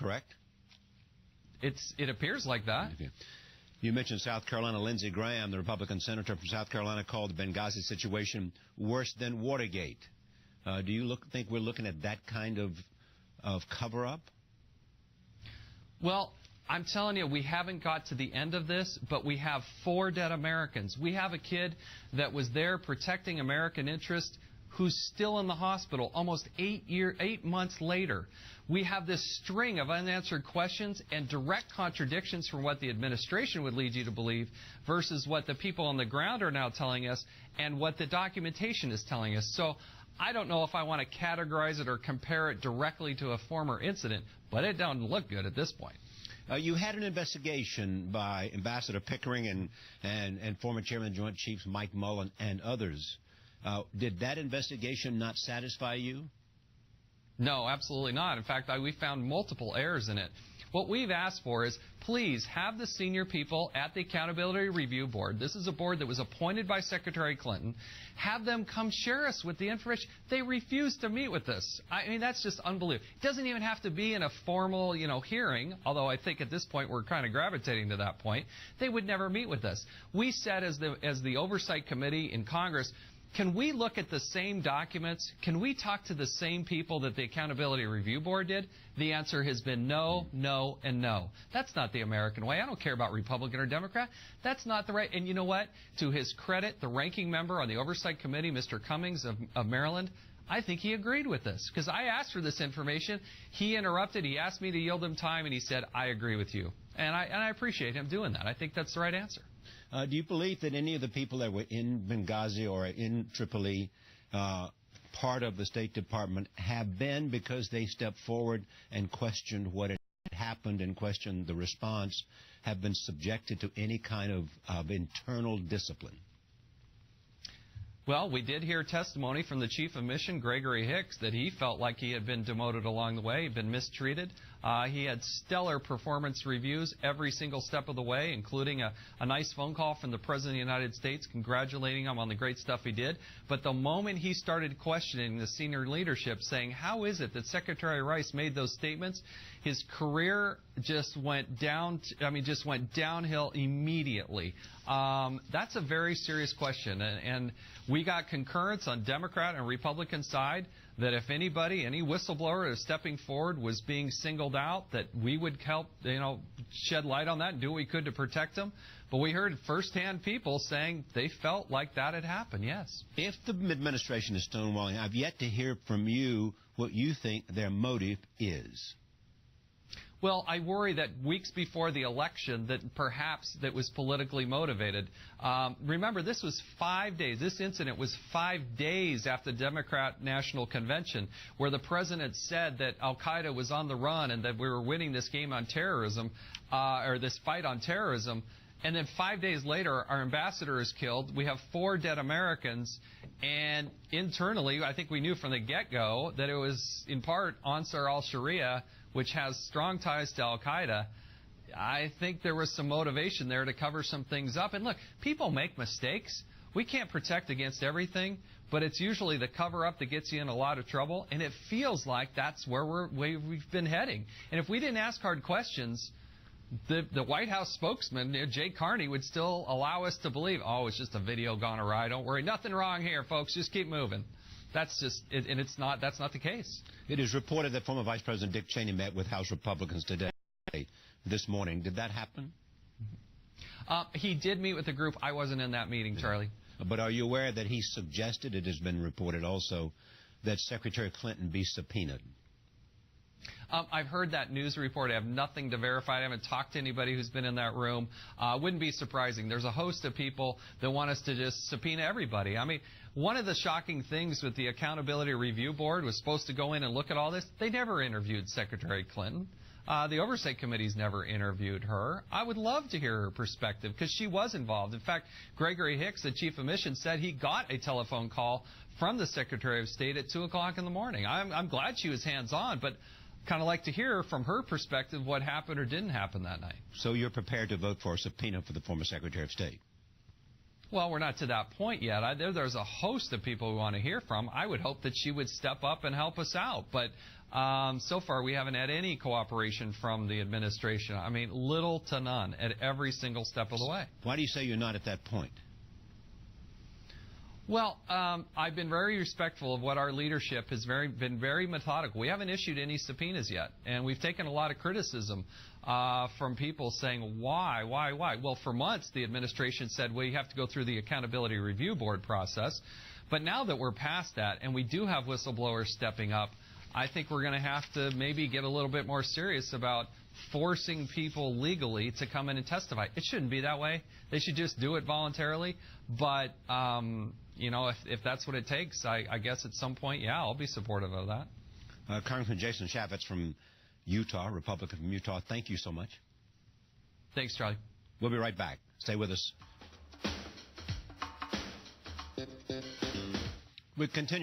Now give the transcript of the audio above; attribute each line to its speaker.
Speaker 1: correct?
Speaker 2: It appears like that.
Speaker 1: Okay. You mentioned South Carolina. Lindsey Graham, the Republican senator from South Carolina, called the Benghazi situation worse than Watergate. Do you think we're looking at that kind of cover-up?
Speaker 2: Well, I'm telling you, we haven't got to the end of this, but we have 4 dead Americans. We have a kid that was there protecting American interests who's still in the hospital almost 8 months later. We have this string of unanswered questions and direct contradictions from what the administration would lead you to believe versus what the people on the ground are now telling us and what the documentation is telling us. So I don't know if I want to categorize it or compare it directly to a former incident, but it doesn't look good at this point.
Speaker 1: You had an investigation by Ambassador Pickering and former Chairman of the Joint Chiefs Mike Mullen and others. Did that investigation not satisfy you?
Speaker 2: No, absolutely not. In fact, we found multiple errors in it. What we've asked for is, please have the senior people at the Accountability Review Board, this is a board that was appointed by Secretary Clinton, have them come share us with the information. They refuse to meet with us. I mean, that's just unbelievable. It doesn't even have to be in a formal, hearing, although I think at this point we're kind of gravitating to that point. They would never meet with us. We said as the Oversight Committee in Congress, can we look at the same documents? Can we talk to the same people that the Accountability Review Board did? The answer has been no, no, and no. That's not the American way. I don't care about Republican or Democrat. That's not the right. And you know what? To his credit, the ranking member on the Oversight Committee, Mr. Cummings of Maryland, I think he agreed with this because I asked for this information. He interrupted. He asked me to yield him time, and he said, I agree with you. And I appreciate him doing that. I think that's the right answer.
Speaker 1: Do you believe that any of the people that were in Benghazi or in Tripoli, part of the State Department, have been because they stepped forward and questioned what had happened and questioned the response, have been subjected to any kind of internal discipline?
Speaker 2: Well, we did hear testimony from the Chief of Mission, Gregory Hicks, that he felt like he had been demoted along the way, been mistreated. He had stellar performance reviews every single step of the way, including a nice phone call from the President of the United States congratulating him on the great stuff he did. But the moment he started questioning the senior leadership, saying, how is it that Secretary Rice made those statements, his career just went downhill immediately. That's a very serious question, and we got concurrence on Democrat and Republican side that if anybody, any whistleblower is stepping forward was being singled out, that we would help, shed light on that and do what we could to protect them. But we heard firsthand people saying they felt like that had happened, yes.
Speaker 1: If the administration is stonewalling, I've yet to hear from you what you think their motive is.
Speaker 2: Well, I worry that weeks before the election that perhaps that was politically motivated. Remember, this was 5 days. This incident was 5 days after the Democrat National Convention, where the president said that al-Qaeda was on the run and that we were winning this game on terrorism, or this fight on terrorism. And then 5 days later, our ambassador is killed. We have 4 dead Americans. And internally, I think we knew from the get-go that it was, in part, Ansar al-Sharia, which has strong ties to al-Qaeda. I think there was some motivation there to cover some things up. And look, people make mistakes. We can't protect against everything, but it's usually the cover-up that gets you in a lot of trouble. And it feels like that's where we've been heading. And if we didn't ask hard questions, the White House spokesman, Jay Carney, would still allow us to believe, oh, it's just a video gone awry. Don't worry. Nothing wrong here, folks. Just keep moving. That's just, and it's not, that's not the case.
Speaker 1: It is reported that former Vice President Dick Cheney met with House Republicans today, this morning. Did that happen?
Speaker 2: He did meet with the group. I wasn't in that meeting, Charlie.
Speaker 1: But are you aware that he suggested, it has been reported also, that Secretary Clinton be subpoenaed?
Speaker 2: I've heard that news report. I have nothing to verify. I haven't talked to anybody who's been in that room. Wouldn't be surprising. There's a host of people that want us to just subpoena everybody. I mean, one of the shocking things with the Accountability Review Board was supposed to go in and look at all this. They never interviewed Secretary Clinton. The Oversight Committee's never interviewed her. I would love to hear her perspective because she was involved. In fact, Gregory Hicks, the Chief of Mission, said he got a telephone call from the Secretary of State at 2 o'clock in the morning. I'm glad she was hands-on, but kind of like to hear from her perspective what happened or didn't happen that night.
Speaker 1: So you're prepared to vote for a subpoena for the former Secretary of State?
Speaker 2: Well, we're not to that point yet. There's a host of people we want to hear from. I would hope that she would step up and help us out. But so far, we haven't had any cooperation from the administration. I mean, little to none at every single step of the way.
Speaker 1: Why do you say you're not at that point?
Speaker 2: Well, I've been very respectful of what our leadership has been very methodical. We haven't issued any subpoenas yet, and we've taken a lot of criticism from people saying, why? Well, for months, the administration said, well, you have to go through the Accountability Review Board process. But now that we're past that, and we do have whistleblowers stepping up, I think we're going to have to maybe get a little bit more serious about forcing people legally to come in and testify. It shouldn't be that way. They should just do it voluntarily. But, you know, if that's what it takes, I guess at some point, yeah, I'll be supportive of that.
Speaker 1: Congressman Jason Chaffetz from Utah, Republican from Utah, thank you so much.
Speaker 2: Thanks, Charlie.
Speaker 1: We'll be right back. Stay with us. We continue.